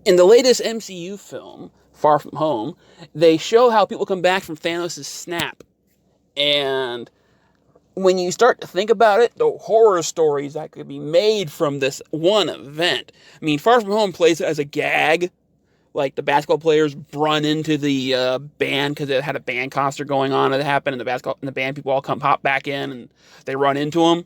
In the latest MCU film, Far From Home, they show how people come back from Thanos' snap. And when you start to think about it, the horror stories that could be made from this one event. I mean, Far From Home plays it as a gag. Like the basketball players run into the band because it had a band concert going on. It happened, and the band people all come pop back in, and they run into them.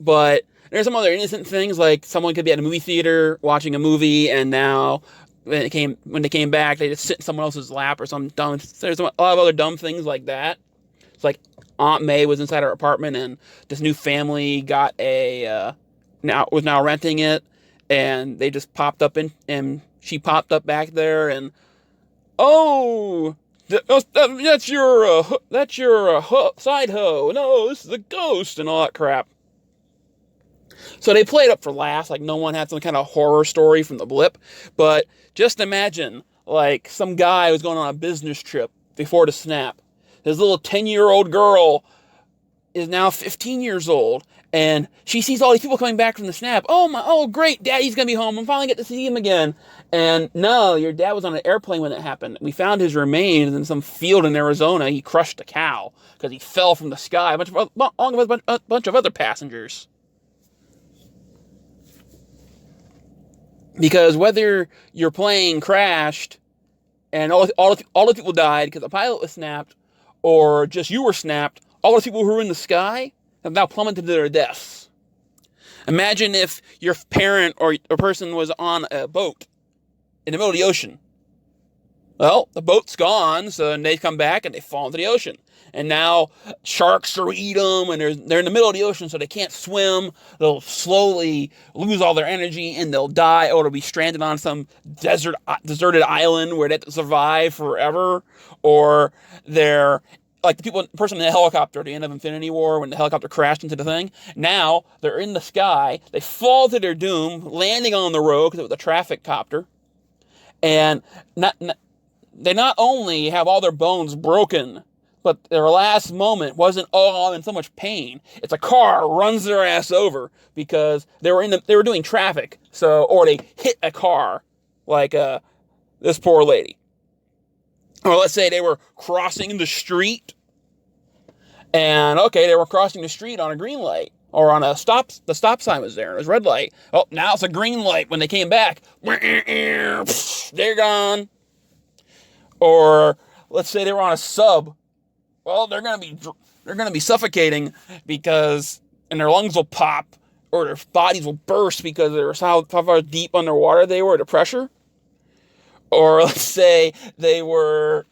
But there's some other innocent things, like someone could be at a movie theater watching a movie, and now when they came back, they just sit in someone else's lap or some dumb. There's a lot of other dumb things like that. It's like Aunt May was inside her apartment, and this new family got now renting it, and they just popped up and she popped up back there, and oh, that's your side hoe. No, this is a ghost and all that crap. So they played up for laughs, like no one had some kind of horror story from the Blip. But just imagine, like, some guy was going on a business trip before the snap. His little 10-year-old girl is now 15 years old, and she sees all these people coming back from the snap. Oh, great, Daddy's gonna be home. I'm finally get to see him again. And no, your dad was on an airplane when it happened. We found his remains in some field in Arizona. He crushed a cow because he fell from the sky, along with a bunch of other passengers. Because whether your plane crashed and all the people died because the pilot was snapped, or just you were snapped, all the people who were in the sky have now plummeted to their deaths. Imagine if your parent or a person was on a boat in the middle of the ocean. Well, the boat's gone, so then they come back and they fall into the ocean. And now sharks will eat them, and they're in the middle of the ocean, so they can't swim. They'll slowly lose all their energy, and they'll die, or they'll be stranded on some deserted island where they have to survive forever. Or they're like the person in the helicopter at the end of Infinity War when the helicopter crashed into the thing. Now they're in the sky, they fall to their doom, landing on the road because it was a traffic copter, and they not only have all their bones broken, but their last moment wasn't, oh, I'm in so much pain. It's a car runs their ass over because they were doing traffic, or they hit a car, like this poor lady. Or let's say they were crossing the street, and okay, they were crossing the street on a green light, or on the stop sign was there, it was red light. Oh, now it's a green light. When they came back, they're gone. Or let's say they were on a sub. Well, they're gonna be suffocating and their lungs will pop, or their bodies will burst because they were how far deep underwater they were, the pressure. Or let's say they were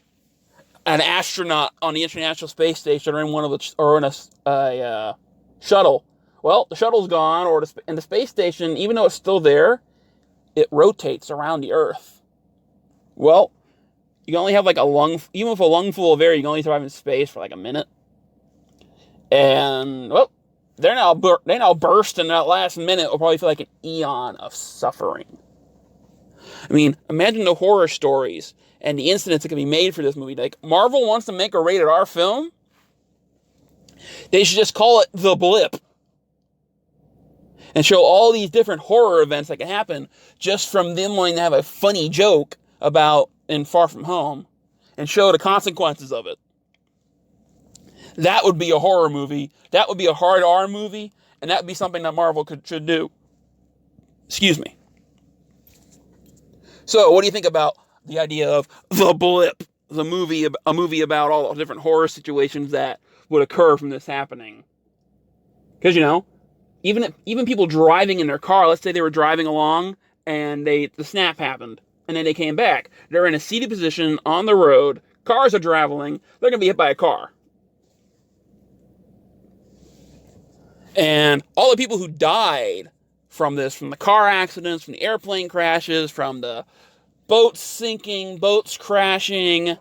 an astronaut on the International Space Station, or in a shuttle. Well, the shuttle's gone, and the space station, even though it's still there, it rotates around the Earth. Well, you can only have even with a lung full of air, you can only survive in space for like a minute. And, well, they now burst, and that last minute will probably feel like an eon of suffering. I mean, imagine the horror stories and the incidents that can be made for this movie. Like, Marvel wants to make a rated R film. They should just call it The Blip. And show all these different horror events that can happen just from them wanting to have a funny joke about in Far From Home, and show the consequences of it. That would be a horror movie. That would be a hard R movie, and that would be something that Marvel should do. Excuse me. So, what do you think about the idea of The Blip, a movie about all the different horror situations that would occur from this happening? Because, even people driving in their car, let's say they were driving along and the snap happened, and then they came back. They're in a seated position on the road. Cars are traveling. They're going to be hit by a car. And all the people who died from this, from the car accidents, from the airplane crashes, from the boats sinking, boats crashing,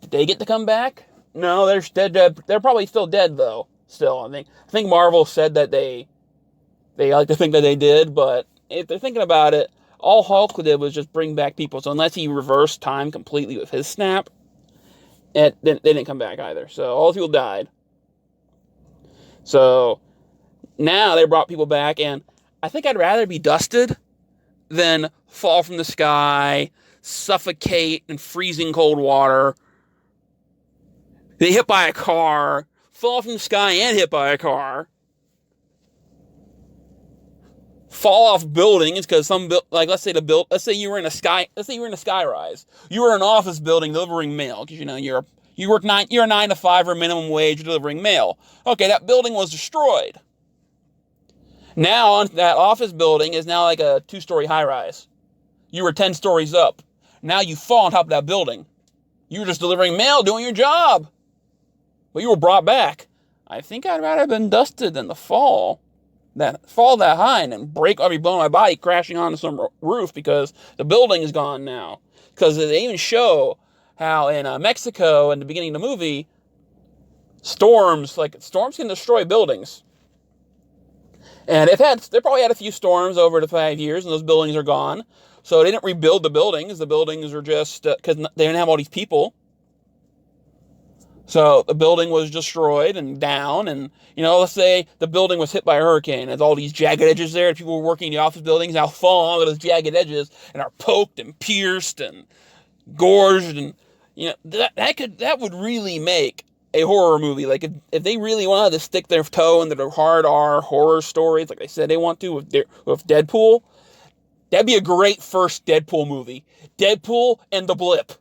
did they get to come back? No, they're dead. They're probably still dead, though. Still, I think Marvel said that they like to think that they did, but if they're thinking about it, all Hulk did was just bring back people. So unless he reversed time completely with his snap, they didn't come back either. So all the people died. So now they brought people back, and I think I'd rather be dusted then fall from the sky, suffocate in freezing cold water. They hit by a car, fall from the sky and hit by a car. Fall off buildings because let's say you were in a sky rise. You were in an office building delivering mail because you're a 9 to 5 or minimum wage delivering mail. Okay, that building was destroyed. Now that office building is now like a 2-story high rise. You were 10 stories up. Now you fall on top of that building. You were just delivering mail, doing your job. But you were brought back. I think I'd rather have been dusted than the fall that high and then be blown my body crashing onto some roof because the building is gone now. Because they even show how in Mexico in the beginning of the movie, storms can destroy buildings. And they probably had a few storms over the 5 years, and those buildings are gone. So they didn't rebuild the buildings. The buildings are just because they didn't have all these people. So the building was destroyed and down, and let's say the building was hit by a hurricane. There's all these jagged edges there. People were working in the office buildings now fall onto those jagged edges and are poked and pierced and gorged, and that would really make a horror movie. Like if they really wanted to stick their toe into the hard R horror stories, like they said they want to with Deadpool, that'd be a great first Deadpool movie. Deadpool and the Blip.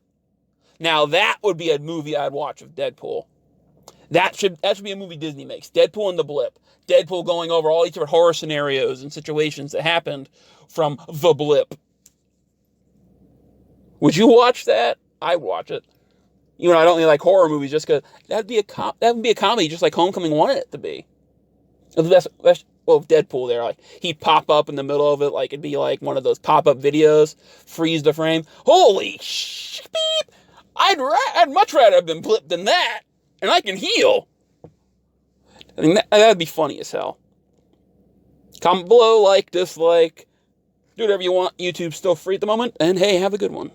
Now that would be a movie I'd watch of Deadpool. That should be a movie Disney makes. Deadpool and the Blip. Deadpool going over all these different horror scenarios and situations that happened from the Blip. Would you watch that? I'd watch it. I don't really like horror movies just because that would be a comedy just like Homecoming wanted it to be. Deadpool there, like he'd pop up in the middle of it, like it'd be like one of those pop-up videos, freeze the frame. Holy beep! I'd much rather have been Blip than that, and I can heal. I mean, that'd be funny as hell. Comment below, like, dislike, do whatever you want. YouTube's still free at the moment, and hey, have a good one.